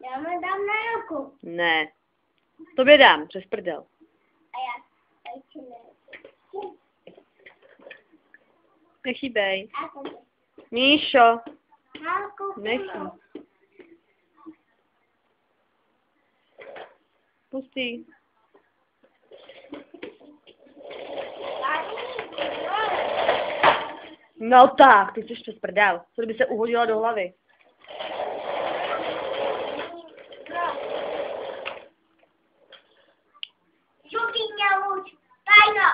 Já mu dám na ruku. Ne. Tobě dám, přes prdel. A já ti ne. Nechýbej. Míšo. Nechý. Pustý. No tak, ty jsi přes prdel. Co kdyby se uhodila do hlavy? Žutý měluč, tajno.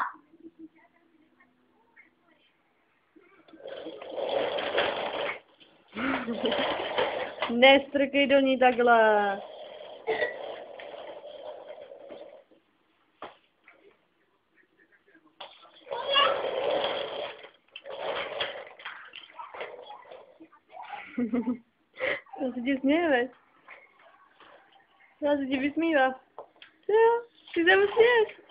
Nestrkej do ní takhle. To se ti směje, veď? Já se ti vysmívá. Jo, ty se mu směješ.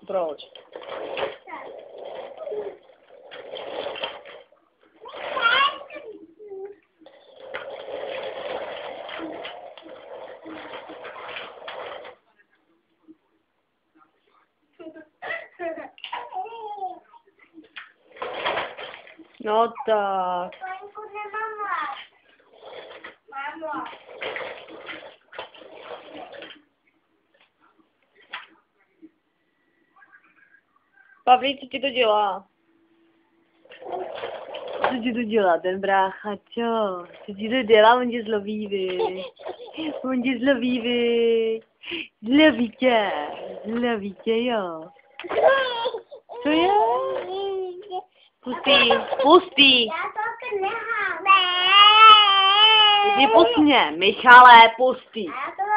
Proč? No tak. Mámo. Pavlí, co ti to dělá? Co ti to dělá, ten brácha, čo? Co ti to dělá, on tě zloví, vy. On tě zloví, vy. Zloví tě, jo. Co je? Pustý, pustý. Já to nechám. Jdi pustně, Michale, pustý. Já to